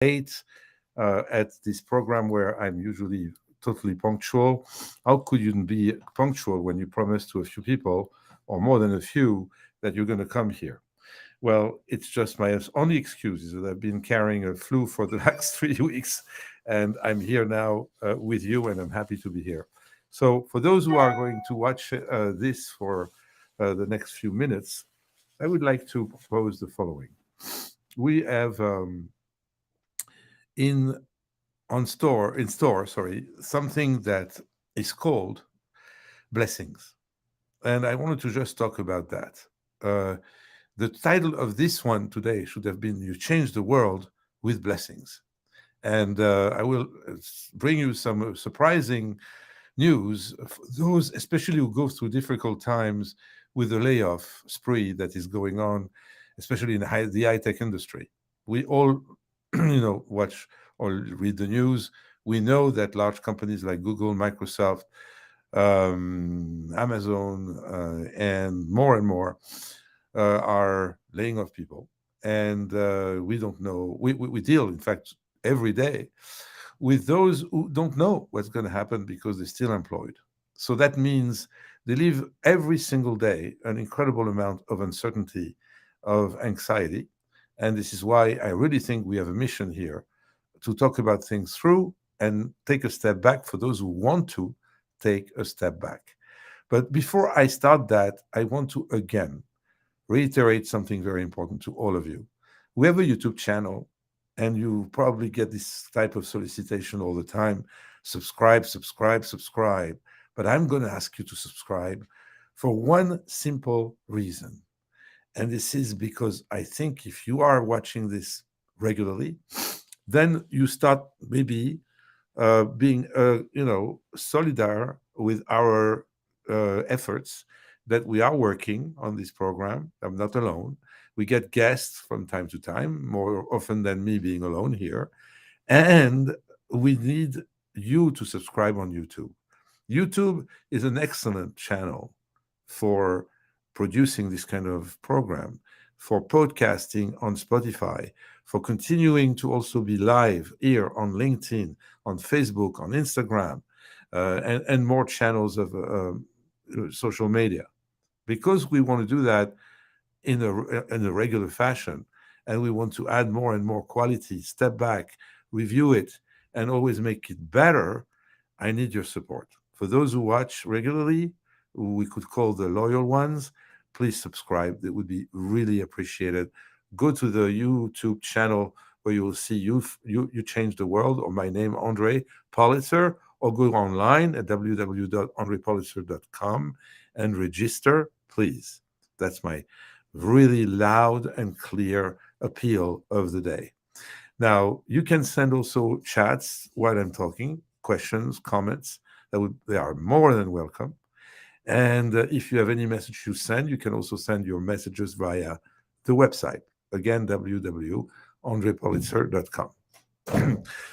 late at this program where I'm usually totally punctual. How could you be punctual when you promise to a few people, or more than a few, that you're going to come here? Well, it's just my only excuse is that I've been carrying a flu for the last 3 weeks, and I'm here now with you, and I'm happy to be here. So, for those who are going to watch this for the next few minutes, I would like to propose the following. We have in store, sorry, something that is called blessings, and I wanted to just talk about that. Uh, the title of this one today should have been "You Change the World with Blessings," and I will bring you some surprising news for those, especially who go through difficult times with the layoff spree that is going on, especially in the high tech industry. We all, watch or read the news. We know that large companies like Google, Microsoft, Amazon, and more are laying off people. And we don't know. We deal, in fact, every day with those who don't know what's going to happen because they're still employed. So that means they live every single day an incredible amount of uncertainty, of anxiety. And this is why I really think we have a mission here to talk about things through and take a step back for those who want to take a step back. But before I start that, I want to again reiterate something very important to all of you. We have a YouTube channel, and you probably get this type of solicitation all the time: subscribe, subscribe, subscribe. But I'm going to ask you to subscribe for one simple reason. And this is because I think if you are watching this regularly, then you start maybe being, solidar with our efforts that we are working on this program. I'm not alone. We get guests from time to time, more often than me being alone here. And we need you to subscribe on YouTube. YouTube is an excellent channel for producing this kind of program, for podcasting on Spotify, for continuing to also be live here on LinkedIn, on Facebook, on Instagram, and more channels of social media. Because we want to do that in a regular fashion, and we want to add more and more quality, step back, review it, and always make it better, I need your support. For those who watch regularly, who we could call the loyal ones, please subscribe. That would be really appreciated. Go to the YouTube channel where you will see you change the world, or my name, André Politzer, or go online at www.andrepolitzer.com and register, please. That's my really loud and clear appeal of the day. Now, you can send also chats while I'm talking, questions, comments. They are more than welcome. And if you have any message to send, you can also send your messages via the website. Again, www.andrepolitzer.com.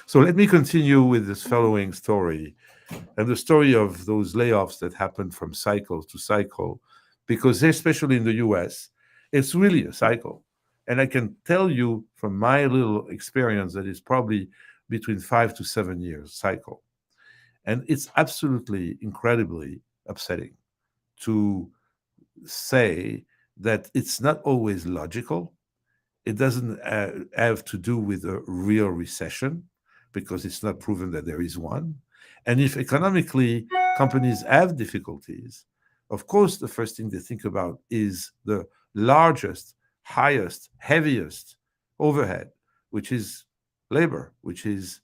So let me continue with this following story, and the story of those layoffs that happened from cycle to cycle, because especially in the US, it's really a cycle. And I can tell you from my little experience that it's probably between 5 to 7 years cycle. And it's absolutely incredibly upsetting to say that it's not always logical. It doesn't have to do with a real recession, because it's not proven that there is one. And if economically companies have difficulties, of course, the first thing they think about is the largest, highest, heaviest overhead, which is labor, which is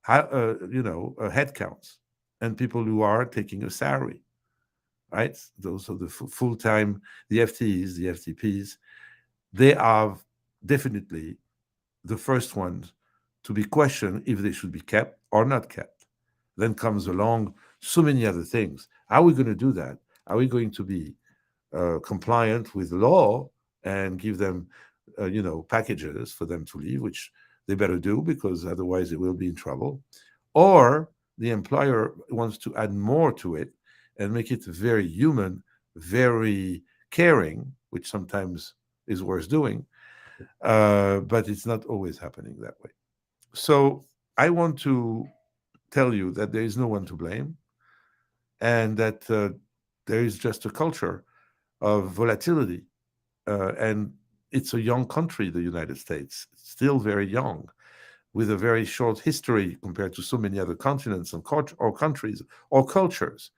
headcounts, and people who are taking a salary, right? Those are the full time, the FTEs, the FTPs. They are definitely the first ones to be questioned if they should be kept or not kept. Then comes along so many other things. How are we going to do that? Are we going to be compliant with law and give them, packages for them to leave, which they better do, because otherwise they will be in trouble? Or the employer wants to add more to it and make it very human, very caring, which sometimes is worth doing, but it's not always happening that way. So I want to tell you that there is no one to blame, and that there is just a culture of volatility. And it's a young country, the United States, still very young, with a very short history compared to so many other continents and or countries or cultures.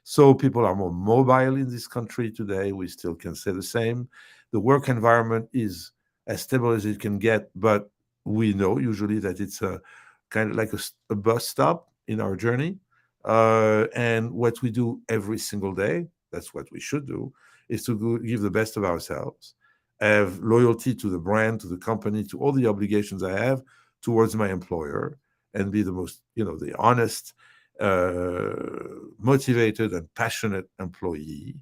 So people are more mobile in this country today. We still can say the same. The work environment is as stable as it can get, but we know usually that it's a kind of like a bus stop in our journey. And what we do every single day, that's what we should do, is to give the best of ourselves, have loyalty to the brand, to the company, to all the obligations I have towards my employer, and be the most, the honest, uh, motivated and passionate employee.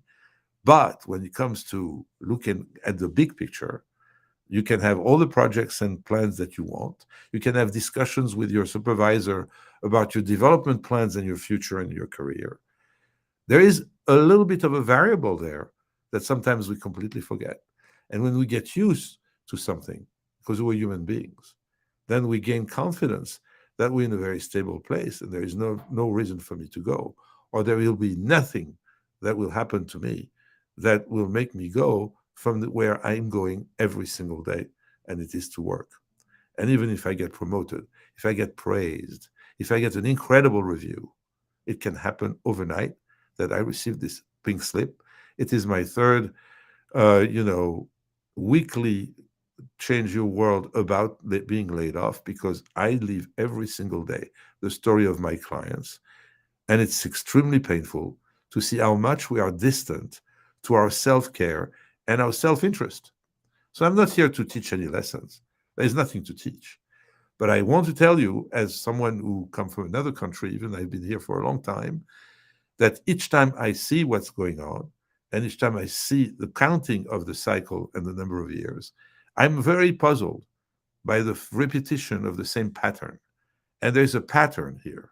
But when it comes to looking at the big picture, you can have all the projects and plans that you want. You can have discussions with your supervisor about your development plans and your future and your career. There is a little bit of a variable there that sometimes we completely forget. And when we get used to something, because we're human beings, then we gain confidence that we're in a very stable place and there is no reason for me to go, or there will be nothing that will happen to me that will make me go from where I'm going every single day, and it is to work. And even if I get promoted, if I get praised, if I get an incredible review, it can happen overnight that I receive this pink slip. It is my third, weekly change your world about being laid off, because I live every single day the story of my clients. And it's extremely painful to see how much we are distant to our self care and our self interest. So I'm not here to teach any lessons. There's nothing to teach. But I want to tell you, as someone who come from another country, even I've been here for a long time, that each time I see what's going on, and each time I see the counting of the cycle and the number of years, I'm very puzzled by the repetition of the same pattern. And there's a pattern here,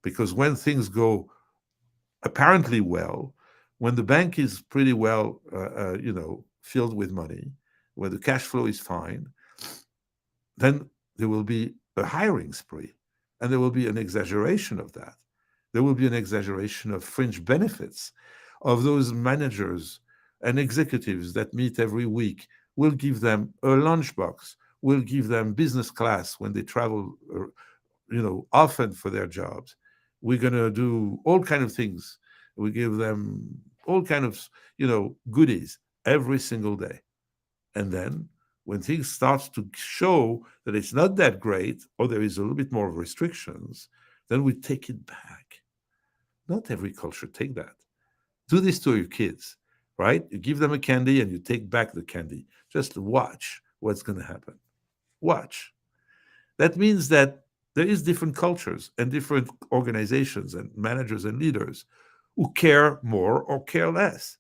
because when things go apparently well, when the bank is pretty well, filled with money, when the cash flow is fine, then there will be a hiring spree, and there will be an exaggeration of that. There will be an exaggeration of fringe benefits of those managers and executives that meet every week. We'll give them a lunchbox. We'll give them business class when they travel, often for their jobs. We're going to do all kind of things. We give them all kind of, goodies every single day. And then when things start to show that it's not that great, or there is a little bit more restrictions, then we take it back. Not every culture take that. Do this to your kids, right? You give them a candy and you take back the candy. Just watch what's going to happen. Watch. That means that there is different cultures and different organizations and managers and leaders who care more or care less.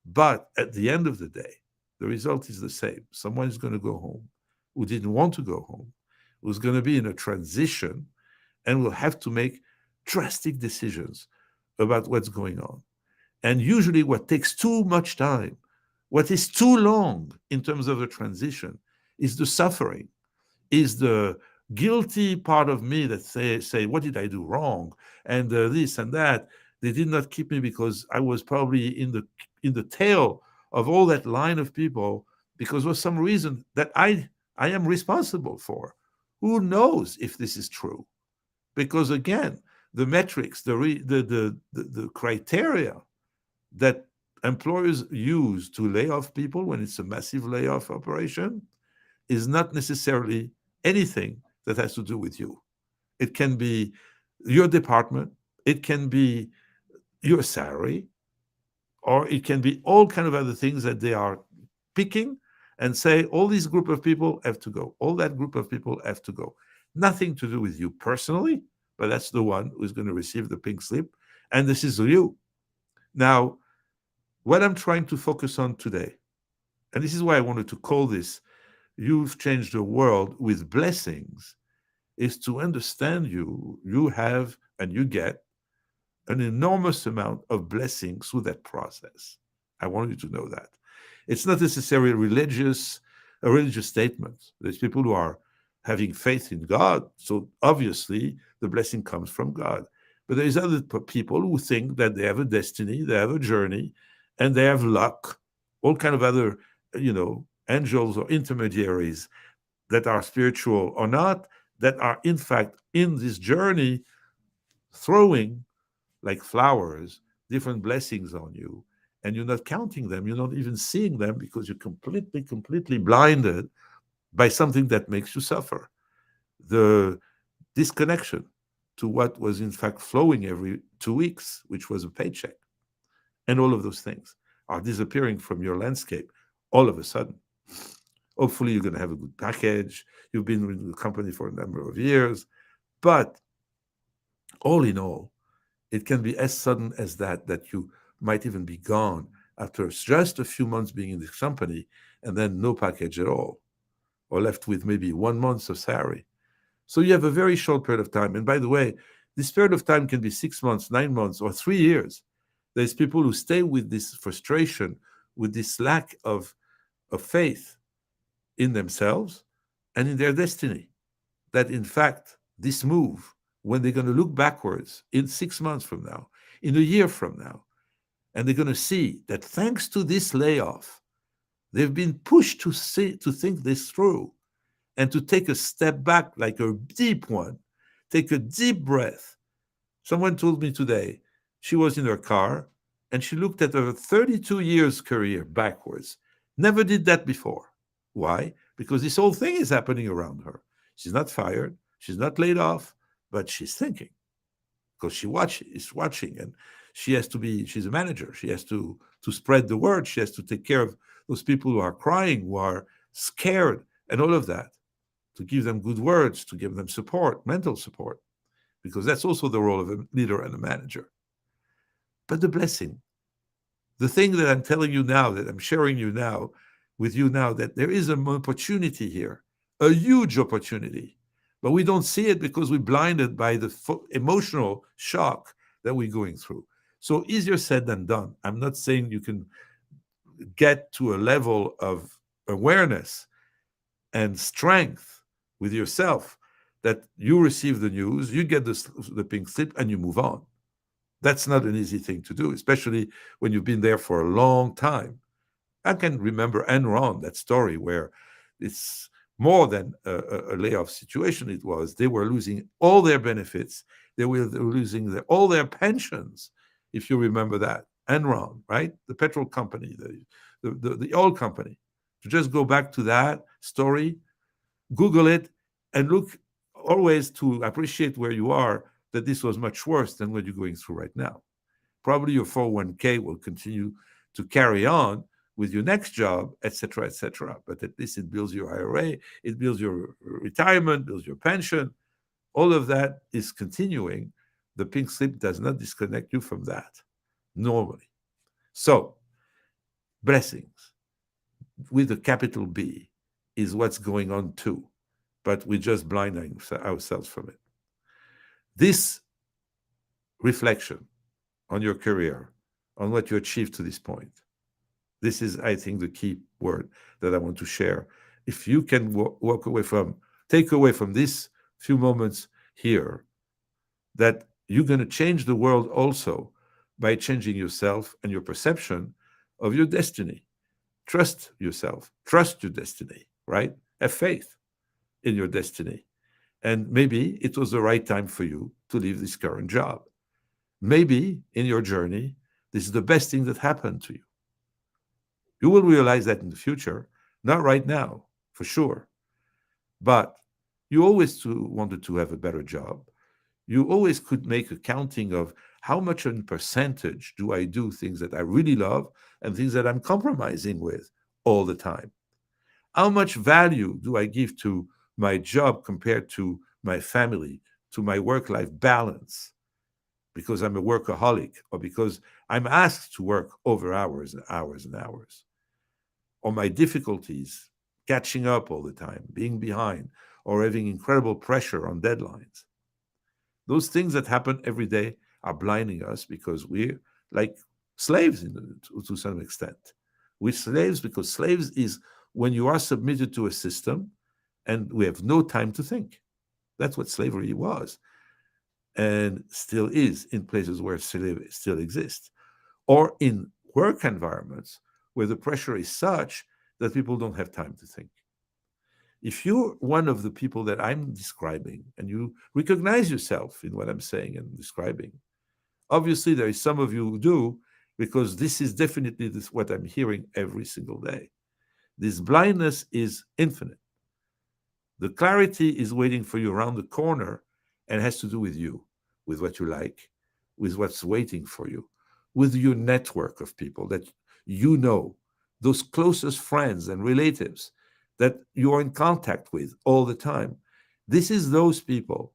But at the end of the day, the result is the same. Someone is going to go home who didn't want to go home, who's going to be in a transition, and will have to make drastic decisions about what's going on. And usually, what takes too much time, what is too long in terms of the transition, is the suffering, is the guilty part of me that say what did I do wrong, and this and that. They did not keep me because I was probably in the tail of all that line of people, because for some reason that I am responsible for. Who knows if this is true? Because again, the metrics, the criteria that employers use to lay off people when it's a massive layoff operation is not necessarily anything that has to do with you. It can be your department, it can be your salary, or it can be all kind of other things that they are picking and say all these group of people have to go, all that group of people have to go. Nothing to do with you personally, but that's the one who's going to receive the pink slip, and this is you. Now, what I'm trying to focus on today, and this is why I wanted to call this "You've Changed the World with Blessings," is to understand you have and you get an enormous amount of blessings through that process. I want you to know that. It's not necessarily a religious statement. There's people who are having faith in God. So obviously, the blessing comes from God. But there's other people who think that they have a destiny, they have a journey, and they have luck, all kind of other, angels or intermediaries that are spiritual or not, that are in fact in this journey throwing like flowers different blessings on you, and you're not counting them, you're not even seeing them because you're completely blinded by something that makes you suffer. The disconnection to what was in fact flowing every 2 weeks, which was a paycheck. And all of those things are disappearing from your landscape all of a sudden. Hopefully, you're going to have a good package. You've been with the company for a number of years. But all in all, it can be as sudden as that you might even be gone after just a few months being in this company and then no package at all, or left with maybe 1 month of salary. So you have a very short period of time. And by the way, this period of time can be 6 months, 9 months, or 3 years. There's people who stay with this frustration, with this lack of faith in themselves and in their destiny. That in fact, this move, when they're going to look backwards in 6 months from now, in a year from now, and they're going to see that thanks to this layoff, they've been pushed to think this through and to take a step back, like a deep one, take a deep breath. Someone told me today she was in her car and she looked at her 32 years career backwards. Never did that before. Why? Because this whole thing is happening around her. She's not fired, she's not laid off, but she's thinking because is watching, and she's a manager. She has to spread the word. She has to take care of those people who are crying, who are scared, and all of that, to give them good words, to give them support, mental support, because that's also the role of a leader and a manager. But the blessing, the thing that I'm telling you now, that I'm sharing with you now, that there is an opportunity here, a huge opportunity, but we don't see it because we're blinded by the emotional shock that we're going through. So easier said than done. I'm not saying you can get to a level of awareness and strength with yourself that you receive the news, you get the pink slip, and you move on. That's not an easy thing to do, especially when you've been there for a long time. I can remember Enron, that story where it's more than a layoff situation. It was they were losing all their benefits. They were losing all their pensions, if you remember that. Enron, right? The petrol company, the oil company. To just go back to that story, Google it, and look always to appreciate where you are, that this was much worse than what you're going through right now. Probably your 401k will continue to carry on with your next job, etc., etc. But at least it builds your IRA, it builds your retirement, builds your pension. All of that is continuing. The pink slip does not disconnect you from that normally. So, blessings with a capital B is what's going on too, but we're just blinding ourselves from it. This reflection on your career, on what you achieved to this point, this is, I think, the key word that I want to share. If you can take away from this few moments here, that you're going to change the world also by changing yourself and your perception of your destiny. Trust yourself, trust your destiny, right? Have faith in your destiny. And maybe it was the right time for you to leave this current job. Maybe in your journey, this is the best thing that happened to you. You will realize that in the future, not right now, for sure. But you always wanted to have a better job. You always could make a counting of how much in percentage do I do things that I really love and things that I'm compromising with all the time. How much value do I give to my job compared to my family, to my work-life balance, because I'm a workaholic or because I'm asked to work over hours and hours and hours, or my difficulties catching up all the time, being behind, or having incredible pressure on deadlines. Those things that happen every day are blinding us because we're like slaves to some extent. We're slaves because slaves is when you are submitted to a system and we have no time to think. That's what slavery was and still is in places where slavery still exists, or in work environments where the pressure is such that people don't have time to think. If you're one of the people that I'm describing and you recognize yourself in what I'm saying and describing, obviously there is some of you who do, because this is definitely what I'm hearing every single day. This blindness is infinite. The clarity is waiting for you around the corner and has to do with you, with what you like, with what's waiting for you, with your network of people that you know, those closest friends and relatives that you're in contact with all the time. This is those people,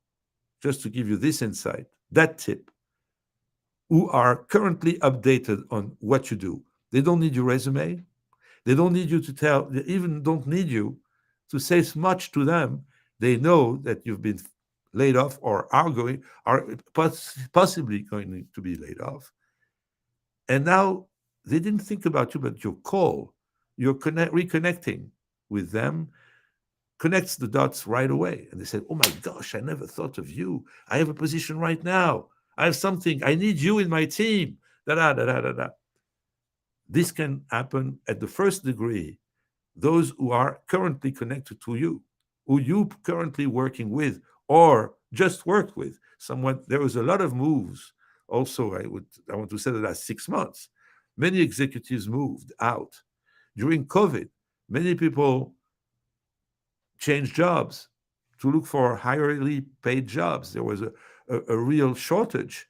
just to give you this insight, that tip, who are currently updated on what you do. They don't need your resume. They don't need you to tell, they even don't need you to say much to them. They know that you've been laid off or are possibly going to be laid off. And now they didn't think about you, but your call, you're reconnecting with them, connects the dots right away. And they said, oh my gosh, I never thought of you. I have a position right now. I have something. I need you in my team. Da da da da da da. This can happen at the first degree. Those who are currently connected to you, who you currently working with or just worked with. Someone, there was a lot of moves. Also, I want to say the last 6 months, many executives moved out. During COVID, many people changed jobs to look for highly paid jobs. There was a real shortage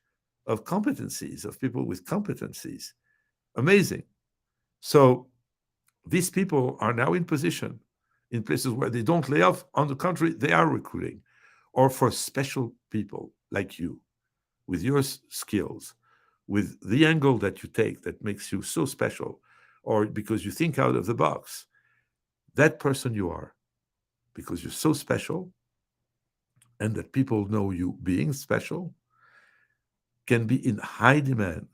of competencies, of people with competencies. Amazing. So these people are now in position in places where they don't lay off. On the contrary, they are recruiting, or for special people like you, with your skills, with the angle that you take that makes you so special, or because you think out of the box. That person you are, because you're so special, and that people know you being special, can be in high demand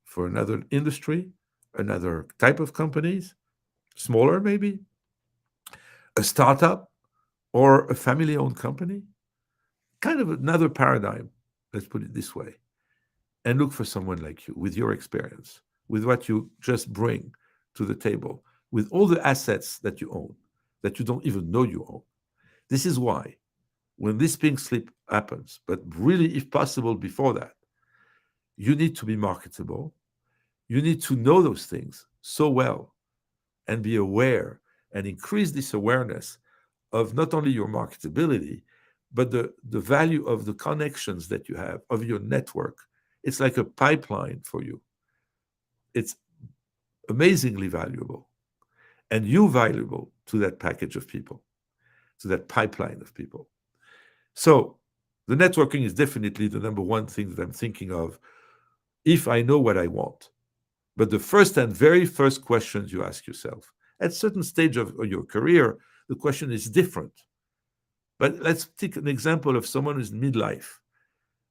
for another industry, another type of companies, smaller maybe, a startup, or a family owned company. Kind of another paradigm, let's put it this way. And look for someone like you with your experience, with what you just bring to the table, with all the assets that you own, that you don't even know you own. This is why, when this pink slip happens, but really, if possible, before that, you need to be marketable. You need to know those things so well and be aware and increase this awareness of not only your marketability, but the value of the connections that you have, of your network. It's like a pipeline for you. It's amazingly valuable. And you valuable to that package of people, to that pipeline of people. So the networking is definitely the number one thing that I'm thinking of if I know what I want. But the first and very first questions you ask yourself, at a certain stage of your career, the question is different. But let's take an example of someone who's midlife.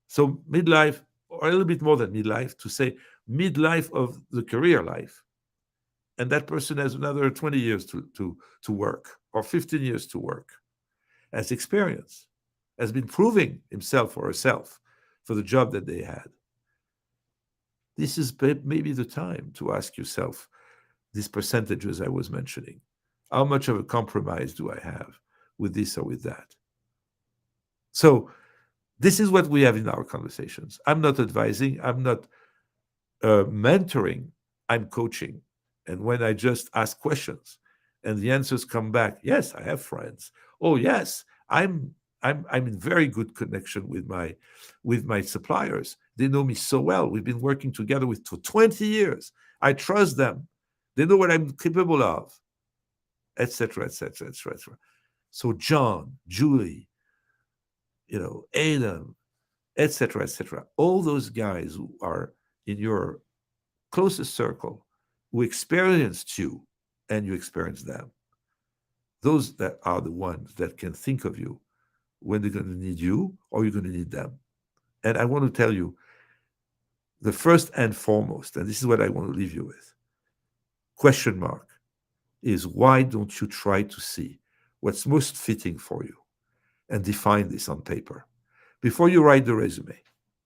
So midlife, or a little bit more than midlife, to say midlife of the career life. And that person has another 20 years to work, or 15 years to work, has experience, has been proving himself or herself for the job that they had. This is maybe the time to ask yourself these percentages I was mentioning. How much of a compromise do I have with this or with that? So this is what we have in our conversations. I'm not advising, I'm not mentoring, I'm coaching. And when I just ask questions and the answers come back, yes, I have friends. Oh, yes, I'm in very good connection with my suppliers. They know me so well. We've been working together for 20 years. I trust them. They know what I'm capable of, etc., etc., etc. So John, Julie, Adam, etc., etc. All those guys who are in your closest circle, who experienced you and you experienced them, those that are the ones that can think of you when they're going to need you or you're going to need them. And I want to tell you, the first and foremost, and this is what I want to leave you with, question mark, is why don't you try to see what's most fitting for you, and define this on paper. Before you write the resume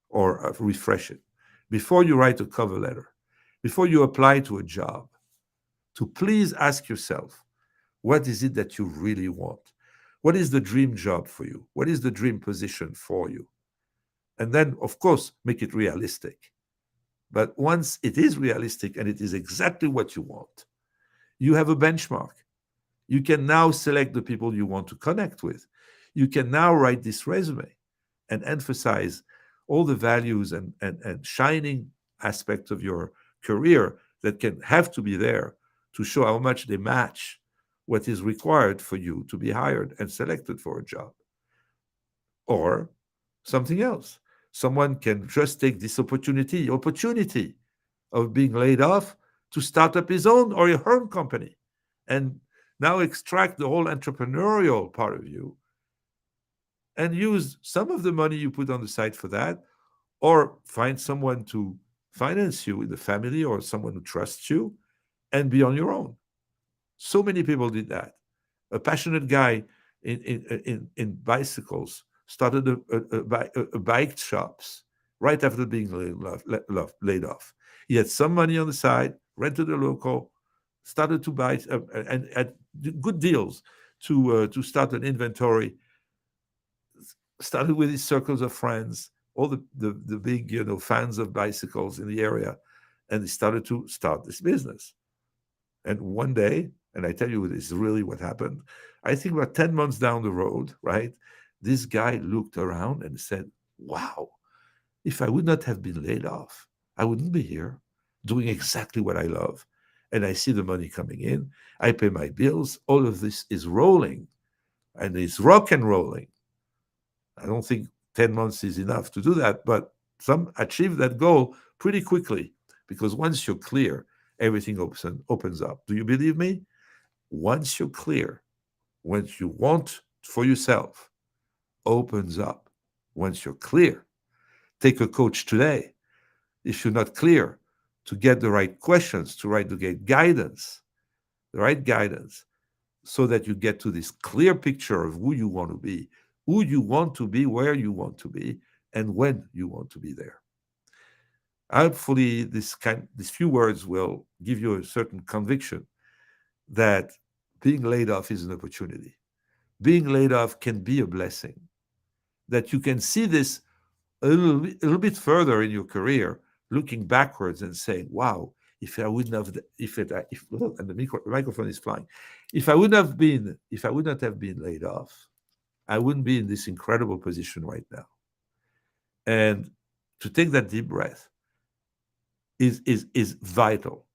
or refresh it, before you write a cover letter, before you apply to a job, to please ask yourself, what is it that you really want? What is the dream job for you? What is the dream position for you? And then, of course, make it realistic. But once it is realistic and it is exactly what you want, you have a benchmark. You can now select the people you want to connect with. You can now write this resume and emphasize all the values and shining aspects of your career that can have to be there to show how much they match what is required for you to be hired and selected for a job. Or something else. Someone can just take this opportunity of being laid off to start up his own or her own company and now extract the whole entrepreneurial part of you and use some of the money you put on the side for that, or find someone to finance you in the family or someone who trusts you and be on your own. So many people did that. A passionate guy in bicycles started a bike shops right after being laid off. He had some money on the side, rented a local, started to buy and at good deals to start an inventory. Started with his circles of friends, all the big fans of bicycles in the area, and he started to start this business. And one day, and I tell you, this is really what happened. I think about 10 months down the road, right? This guy looked around and said, wow, if I would not have been laid off, I wouldn't be here doing exactly what I love. And I see the money coming in. I pay my bills. All of this is rolling and it's rock and rolling. I don't think 10 months is enough to do that, but some achieve that goal pretty quickly because once you're clear, everything opens up. Do you believe me? Once you're clear, once you want for yourself, opens up. Once you're clear, take a coach today. If you're not clear, to get the right questions, to get guidance, the right guidance, so that you get to this clear picture of who you want to be, where you want to be, and when you want to be there. Hopefully, these few words will give you a certain conviction that being laid off is an opportunity. Being laid off can be a blessing. That you can see this a little bit further in your career, looking backwards and saying, "Wow, if I wouldn't have, and the microphone is flying, if I would not have been laid off, I wouldn't be in this incredible position right now." And to take that deep breath is vital.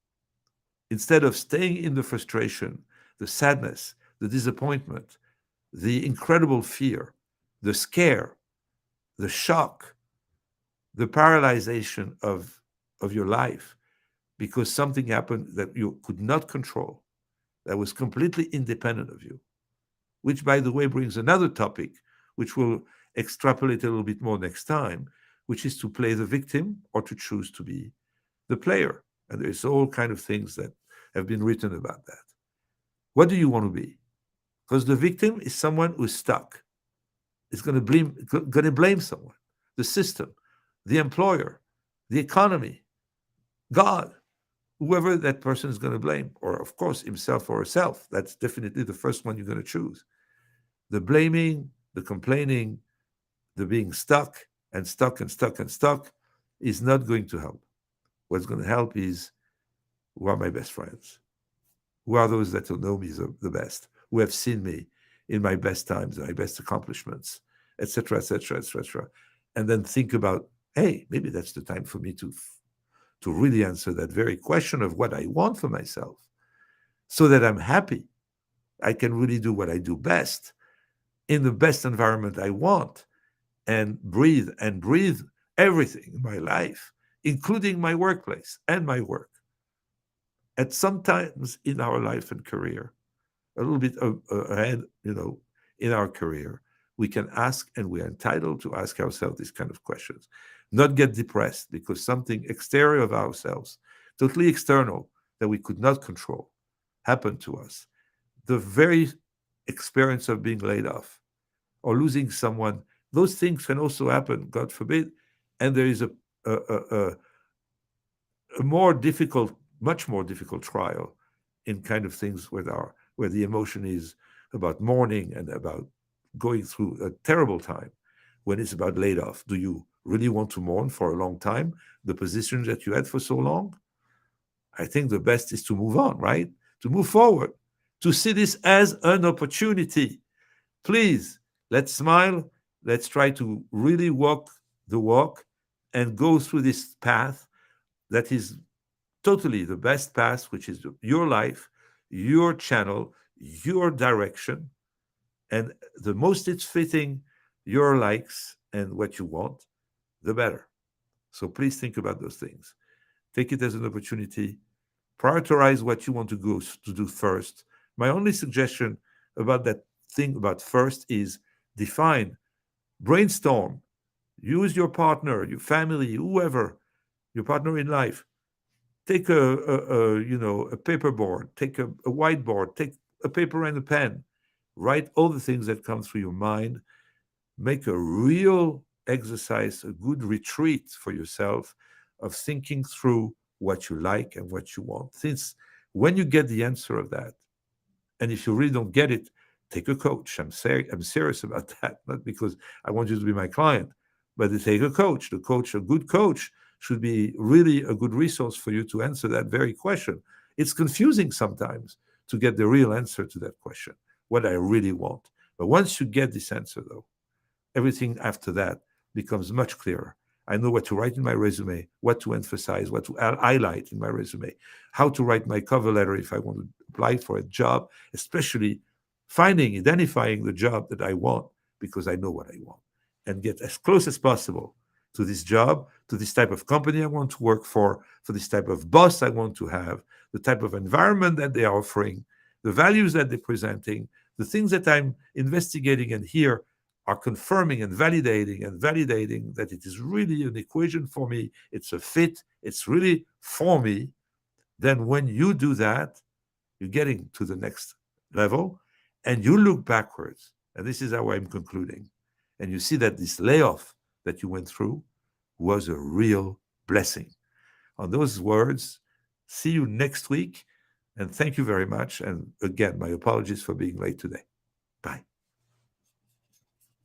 Instead of staying in the frustration, the sadness, the disappointment, the incredible fear, the scare, the shock, the paralyzation of your life because something happened that you could not control, that was completely independent of you, which, by the way, brings another topic, which we'll extrapolate a little bit more next time, which is to play the victim or to choose to be the player. And there's all kind of things that have been written about that. What do you want to be? Because the victim is someone who's stuck. It's going to blame someone, the system, the employer, the economy, God, whoever that person is going to blame, or of course himself or herself. That's definitely the first one you're going to choose. The blaming, the complaining, the being stuck and stuck and stuck and stuck is not going to help. What's going to help is, who are my best friends? Who are those that will know me the best, who have seen me in my best times, my best accomplishments, etc., etc., etc. And then think about, hey, maybe that's the time for me to really answer that very question of what I want for myself so that I'm happy. I can really do what I do best in the best environment I want and breathe everything in my life, including my workplace and my work. At some times in our life and career, a little bit ahead, in our career, we can ask, and we are entitled to ask ourselves these kind of questions. Not get depressed because something exterior of ourselves, totally external, that we could not control, happened to us. The very experience of being laid off or losing someone. Those things can also happen, God forbid. And there is a, a more difficult, much more difficult trial in kind of things where the emotion is about mourning and about going through a terrible time. When it's about laid off, do you really want to mourn for a long time the position that you had for so long? I think the best is to move on, right? To move forward, to see this as an opportunity. Please, let's smile. Let's try to really walk the walk and go through this path that is totally the best path, which is your life, your channel, your direction, and the most it's fitting your likes and what you want, the better. So please think about those things. Take it as an opportunity. Prioritize what you want to go to do first. My only suggestion about that thing about first is define, brainstorm, use your partner, your family, whoever, your partner in life. Take a paperboard, take a whiteboard, take a paper and a pen, write all the things that come through your mind, make a real exercise, a good retreat for yourself of thinking through what you like and what you want. Since when you get the answer of that, and if you really don't get it, take a coach. I'm serious about that, not because I want you to be my client, but to take a coach. The coach, a good coach, should be really a good resource for you to answer that very question. It's confusing sometimes to get the real answer to that question, what I really want. But once you get this answer, though, everything after that becomes much clearer. I know what to write in my resume, what to emphasize, what to highlight in my resume, how to write my cover letter if I want to apply for a job, especially identifying the job that I want because I know what I want and get as close as possible to this job, to this type of company I want to work for this type of boss I want to have, the type of environment that they're offering, the values that they're presenting, the things that I'm investigating and here are confirming and validating that it is really an equation for me, it's a fit, it's really for me, then when you do that, you're getting to the next level and you look backwards. And this is how I'm concluding. And you see that this layoff that you went through was a real blessing. On those words, see you next week. And thank you very much. And again, my apologies for being late today. Bye.